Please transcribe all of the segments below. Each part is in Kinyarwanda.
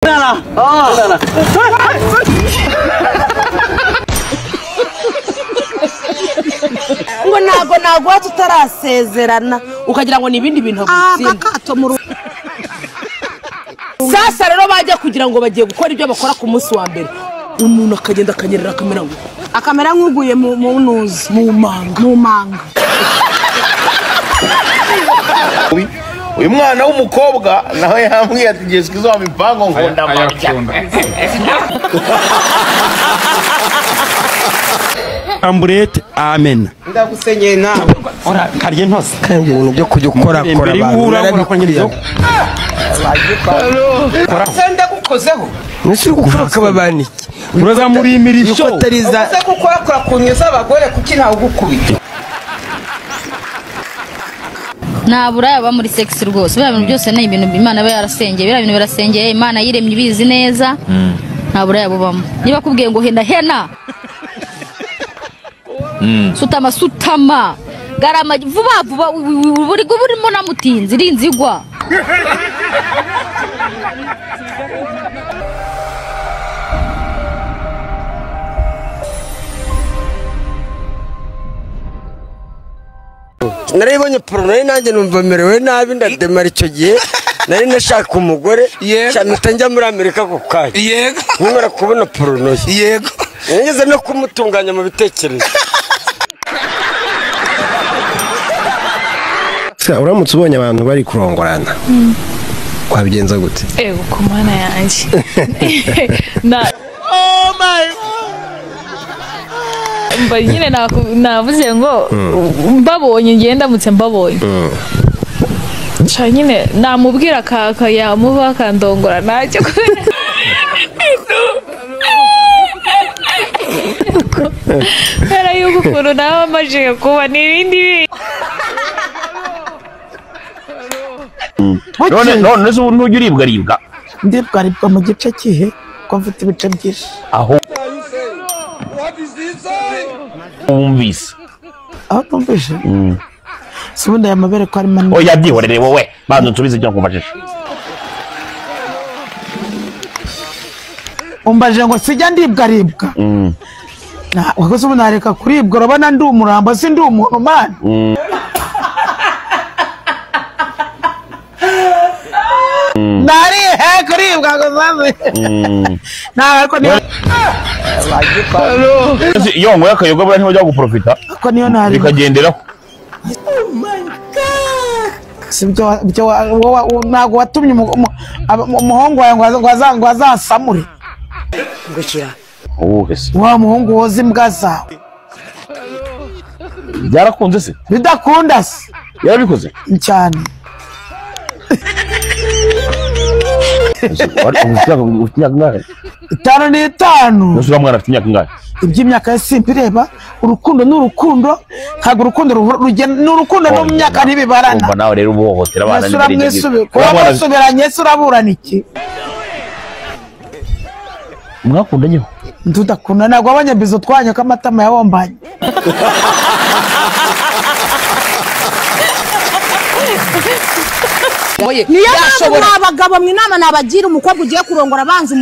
ngo nago tutarasezerana ukagira ngo nibindi bintu gutsinda. Sasa rero bajya kugira ngo bagiye gukora ibyo bakora ku munsi wa mbere. Umuntu akagenda akanyerera akamera nk'uguye mu nuzi mu manga. Uyu mwana w'umukobwa nawe yambwiye ati Jessica izo mipango ngo ndamarya. Amburete amen. Ndagusenyeye nawe. Ora karye ntose. Kandi ibintu byo kujya ukora abantu. Senda gukozeho. Nisi gukora kababaniki. Uraza muri imirisho. Ukotariza. Uze gukora kunyuza abagore kuki ntawe ugukubita. Nabura yaba muri sex rwose. Bya bintu byose ni ibintu Imana aba yarasengeye. Bira bintu barasengeye Imana yiremye ibizi neza. Nabura yabo bamo. Niba kubwiye ngo hena. Sutama garama vuba burimo namutinzi rinzigwa. Naribonye porno nanjye numva merewe nabi ndademara icyo gihe nari nashaka umugore cyamita njya muri Amerika ku kayi. Yego. Nkora kubona porno. Yego. Ngeze no kumutunganya mu bitekerezo. Uramutse ubonye abantu bari kurongorana wabigenza gute? Ku mana yanjye Oh my mba nyine navuze ngo mbabonye ngenda mutse mbabonye nyine namubwira akayamuba akandongora ntacyo kubera yuko ukuntu nawe amajije kuba n'ibindi none se ubu uribwa ndibwa mu gice kihe ko mfite ibice byinshi aho umvise aho tumvise subundi aya mabere ko ari manini oya byihorere wowe bantu nsubize ibyo nkubajije umbaje ngo sijya ndibwa wakoze ubu nareka kuribwa urabona ndi umurambo si ndi umuntu man nari kuribwa ngo zaze ariko niyo iyo ngoya akayoga bari ntibajya guprofita ko niyo nari bikagenderaho. Oh my god sibyo nago watumye umuhungu wawe ngo azasamure ngukira wa muhungu woza imbwa zawe byarakunze se bidakunda se yarabikoze cyane itanu n'itanu nusura mwana afite imyaka ingahe iby'imyaka yasimpireba urukundo n'urukundo ntago urukundo n'urukundo no mu myaka ntibibarana umva nawe rero ubohotera abana mwasubiranye se uraburana iki mwakundanyeho tudakunda ntabwo abanyabizo twanya ko amatama yawombanye niyo mpamvu abagabo mwe inama nabagira umukobwa ugiye kurongora abanza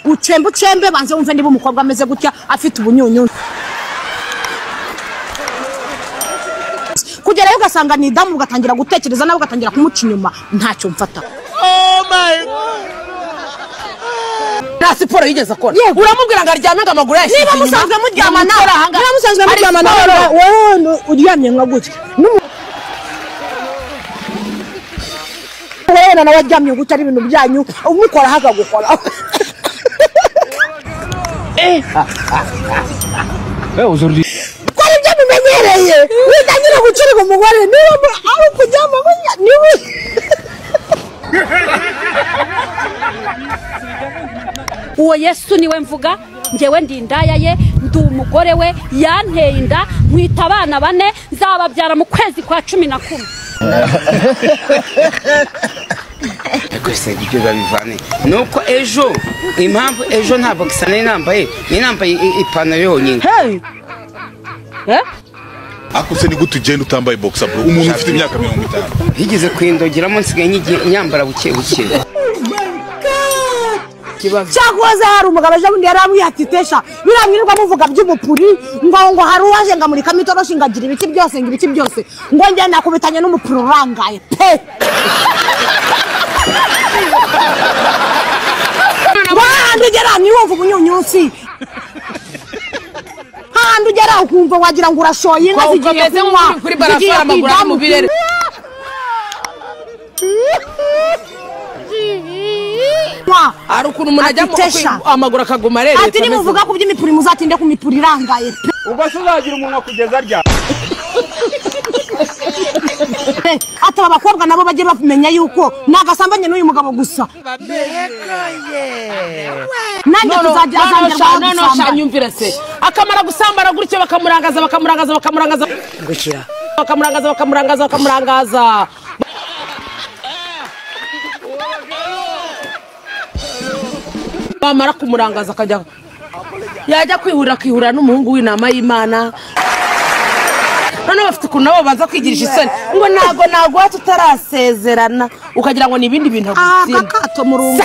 ucembe banze wumve niba umukobwa ameze gutya afite ubunyunyu kugerayo ugasanga ni damu ugatangira gutekereza nawe ugatangira kumuca inyuma ntacyo mfata. Oh my nta siporo yigeze akora uramubwira ngo aryame ngo amaguru yashyize niba musanzwe muryamana wowe uryamye nka gutya wewe nawe aryamye gutya ari ibintu byanyu umukora hakagukora aujourd'hui kwari byo bimenyereye witangira gucurika umugore niba aho kujyama niwe uwo Yesu niwe mvuga ngewe ndi indaya ye ndi umugore we yanteye inda mwita abana 4 nzababyara mu kwezi kwa 11 Kwese ibyo babivane nuko ejo impamvu ejo nta box nari nambaye ipantaro yonyine akuse ni gute ugenda utambaye boxer bro umuntu ufite imyaka 50 higeze kwindogeramo nsigaye nyambara buke cyakoze hari umugabo aje bundi yaramwiye ati tesha biramwirirwa muvuga by'umupuri ngo hari uwaje ngamurika mitoroshi ngagira ibiki byose ngo njye nakubitanye n'umupuri urangaye pe wahandi ugera ntiwumva ubunyunyusi handi ugera ukumva wagira ngo urashoye inka zigiye kunywa zigiye kwida mu birere hari ukuntu umuntu ajya amaguru akaguma arereta ati nimuvuga ku by'imipuri muzatinde ku mipuri irangaye ubwo se uzagira umunwa kugeza rya ati abakobwa nabo bajye bamenya yuko nagasambanye n'uyu mugabo gusa nanjye tuzajya azanjye nyumvira se akamara gusambara gutyo bakamurangaza bamara kumurangaza akajya yajya kwihurira n'umuhungu w'inama y'Imana none bafite ukuntu nabo baza kwigirisha isoni ngo ntago tutarasezerana ukagira ngo ni ibindi bintu agutsinda akato murungu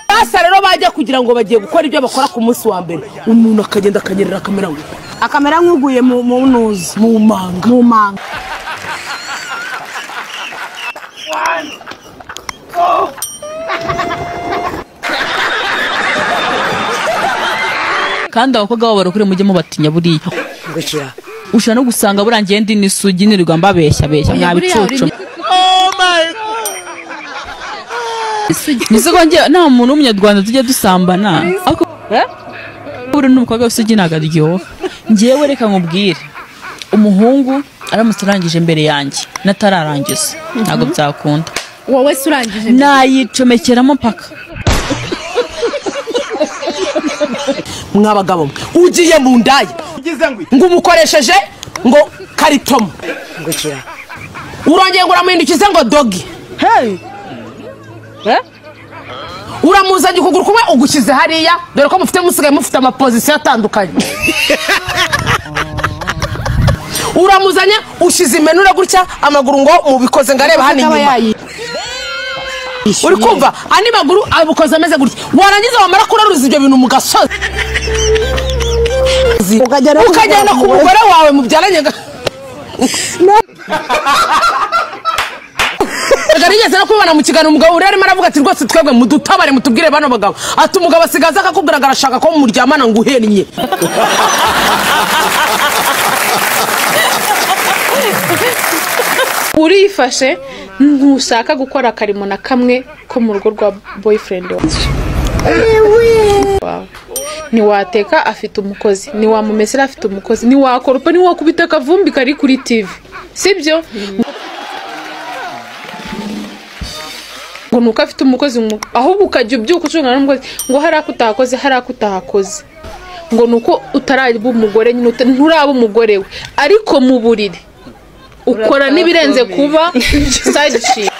basa rero bajya kugira ngo bagiye gukora ibyo bakora ku munsi wa mbere umuntu akagenda akanyerera akamera nk'uguye mu nuzi mu manga kandi abakobwa babo barakure mujye mubatinya buriya ushaka no gusanga burangiye ndi n'isugi nirirwa mbabeshya mwabicucu nisigo nge nta muntu w'umunyarwanda tujya dusambana buri n'umukobwa w'isugi ntabwo aryoha ngewe reka nkubwire umuhungu aramutse arangije mbere yanjye natararangiza ntabwo byakunda wowe se urangije nayicomekeramo paka mwabagabo ugiye mu ndaya ngo umukoresheje ngo karitomo urongeye ngo uramuhindukize ngo dogi uramuzanye ukuguru kumwe ugushyize hariya dore ko musigaye mufite amapozisiyo atandukanye uramuzanye ushize imenura gutya amaguru ngo mubikoze ngo areba hano inyuma uri kumva ani maguru abukoze ameze gutya warangiza wamara kuraruza ibyo bintu mu gasozi ukajyana ku mugore wawe mubyaranye nigeze no kubibona mu kiganiro umugabo uri arimo aravuga ati rwose twebwe mudutabare mutubwire bano bagabo ati umugabo asigaza akakubwira ngo arashaka ko muryamana ngo uhennye urifashe ntushaka gukora akarimo na kamwe ko mu rugo rwa boyfriend wawe niwateka afite umukozi niwamumesera afite umukozi niwakoropa niwakubita akavumbi kari kuri TV sibyo ngo nuko afite umukozi ahubwo ukajya ubyuka ucungana n'umukozi ngo hari akutahakoze ngo nuko utaraba umugore nyine nturaba umugore we ariko mu buriri ukora nibirenze kuba side chick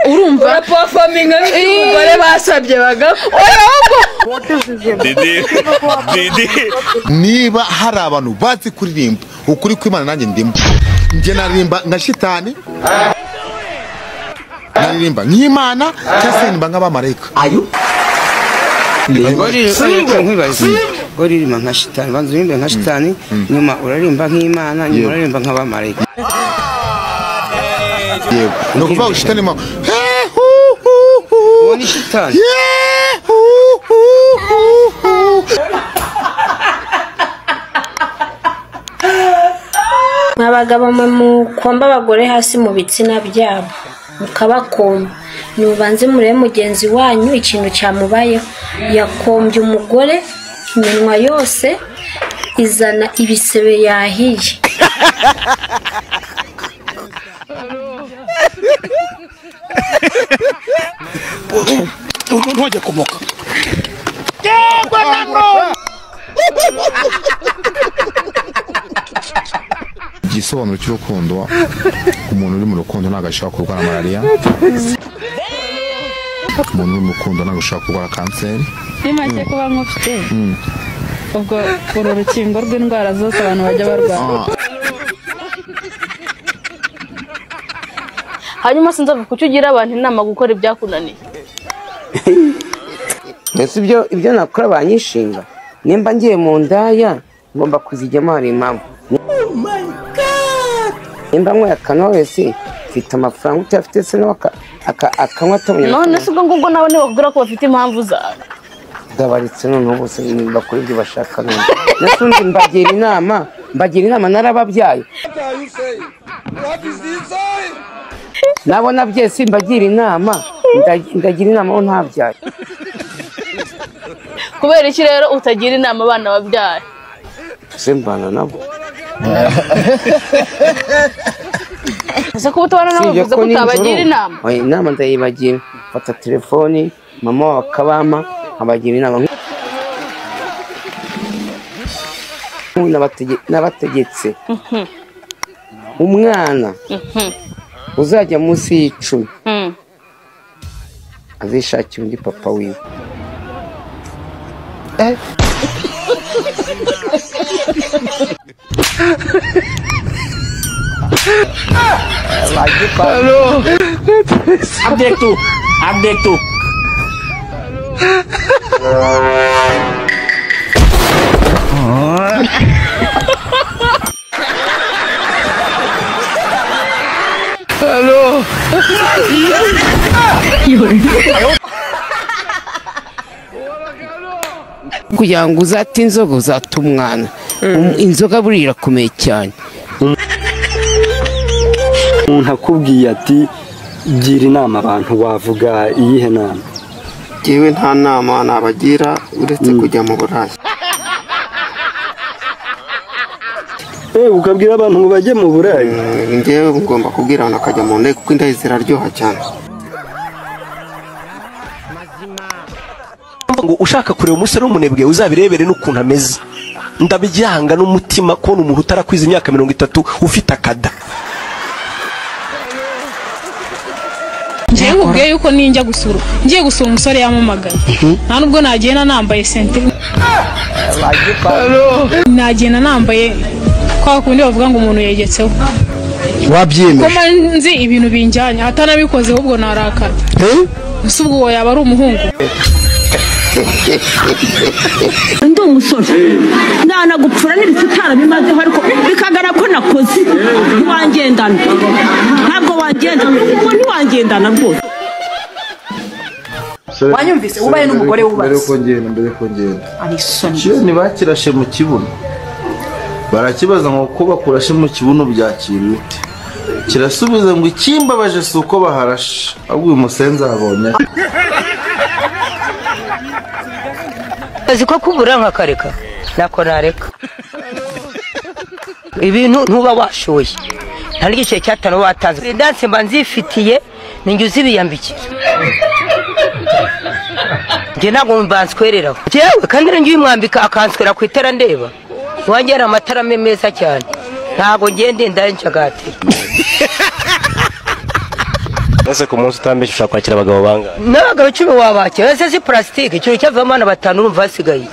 urumva performing umugore basabye Didi niba hari abantu bazi kuririmba ukuri kw'Imana nanjye ndimo nje naririmba nka shitani naririmba nk'Imana cyangwa se nk'abamarayika uririmba nka shitani banza uririmba nka shitani nyuma uririmba nk'Imana nyuma uririmba nk'abamarayika yego no kuva shitani ma ni shitani abagabo mukomba abagore hasi mu bitsina byabo mukabakomba nimubanze murebe mugenzi wanyu ikintu cyamubayeho yakombye umugore iminwa yose izana ibisebe yahiye ntujye kumoka igisobanuro cy'urukundo umuntu uri mu rukundo ntabwo ashobora kurwara malariya umuntu uri mu rukundo ntabwo ashobora kurwara kanseri ni make kuba nk'ufite ubwo uru rukingo rw'indwara zose abantu bajya barwara hanyuma sinzavuga kucyo ugira abantu inama gukora ibyakunaniye. Ese ibyo nakora banyishinga nimba ngiye mu ndaya ngomba kuzijyamo hari impamvu. Oh my god, nimba nkwe akano wese mfite amafaranga utafite se no akanywa atomye. None se ubwo ngubwo nawe ni bakubwira ko bafite impamvu zawe. Ndabaritse none bose nimba kuri ibyo bashaka none. Nasunze mbagira inama narababyaye. Nabona byese mbagira inama ndagira inama wo ntabyaye. Kubera iki rero utagira inama abana babyaye? Sembana nabo. Ese ko utabana nabo bivuze ko utabagira inama? Oya, inama ndayibagira. Fata telefoni mama wakabama abagira inama. Nabategetse umwana uzajya munsi y'10 azishakira undi papa wiwe. Hello. Update tu. Hello. Kugira ngo uzate inzoga uzata umwana. Inzoga buri irakomeye cyane. Umuntu akubwiye ati gira inama abantu wavuga iyihe nama? Jewe nta nama nabagira uretse kujya mu burayi. Ukabwira abantu ngo bajye mu burayi? Ngewe ngomba kubwira abantu akajya mu ndege kuko indayi ziraryoha cyane. Ngo ushaka kureba umusore w'umunebwe uzabirebere n'ukuntu ameze. Ndabijyanga n'umutima ko umuntu utarakwiza imyaka 30 ufite akada. Ngiye nkubwiye yuko ninjya gusura umusore yamamagaye. Nta nubwo nagenda nambaye sentire. Nagenda nambaye kwa kundi bavuga ngo umuntu yegetseho. Wabyemeje? Koma nzi ibintu binjyanye atanabikoze ahubwo narakara. Ese ubwo yaba ari umuhungu? Ndi umusore ndanagupfura n'ibitutara bimazeho ariko bikagara ko nakoze ntiwangendana ntabwo wangendana ubwo ntiwangendana rwose. Wanyumvise ubaye n'umugore wubatse mbere ko ngenda arisoni cyo ntibakirashe mu kibuno barakibaza ngo ko bakurashe mu kibuno byakiriye ute kirasubiza ngo ikimbabaje si uko baharashe ahubwo uyu musenzi abonye azi ko kubura nkakareka nako nareka ibintu ntuba washoye nta n'igice cyatano watanze danse mba nzifitiye ninjye uzibiyambikira njye ntabwo mbanzwereraho jewe kandi ninjye uyimwambika akanswera ku itara ndeba iwanjye hari amatara meza cyane ntabwo ngende ndanjagatira. Ese ku munsi utambeshe ushaka kwakira abagabo banga? N'abagabo 10 wabakira ese si plastique icyo cyavamo abana 5 urumva hasigaye.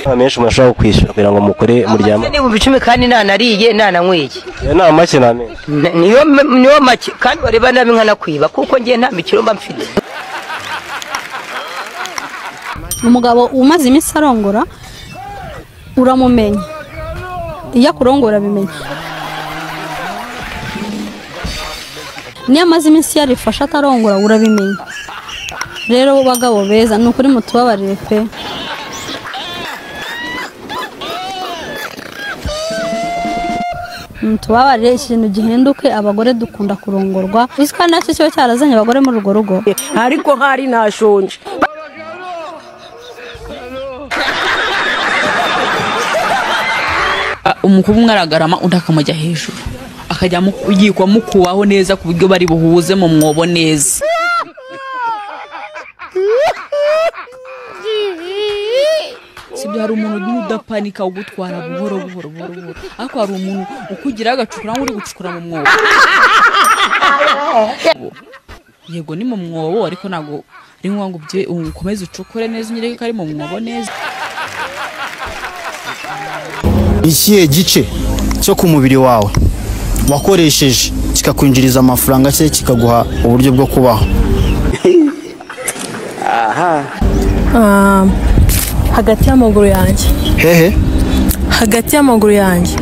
Amenshi mashaka kwishyura kugira ngo mukore muryama. Ni 10 kandi nanariye nananyweye. Na make na menshi. Niyo make kandi bareba nabi nkana kwiba kuko ngiye nta mikiro mba mfite. Umugabo umaze iminsi arongora uramumenya. Iyo kurongora bimenya. Niyo amaze iminsi yarifasha atarongora urabimenya. Rero bagabo beza ni ukuri mutubabarire pe. Mutubabarire ikintu gihinduke abagore dukunda kurongorwa. Uzika nacyo cyo cyarazanye abagore muri rugo rugo. Ariko hari nashonje. Umukobwa umwe aragarama undi akamujya hejuru akajya yikwa mukubaho neza ku buryo bari buhuze mu mwobo neza. Sibyo hari umuntu udapanika ugutwara buhoro ariko hari umuntu ukugira agacukura uri gucukura mu mwobo. Yego ni mu mwobo ariko nago ari ngo bye ukomeze ucukure neza unyereke kari mu mwobo neza. Ikihe gice cyo ku mubiri wawe wakoresheje kikakwinjiriza amafaranga se kikaguha uburyo bwo kubaho? Hagati y'amaguru yanjye. Hehe? Hagati y'amaguru yanjye.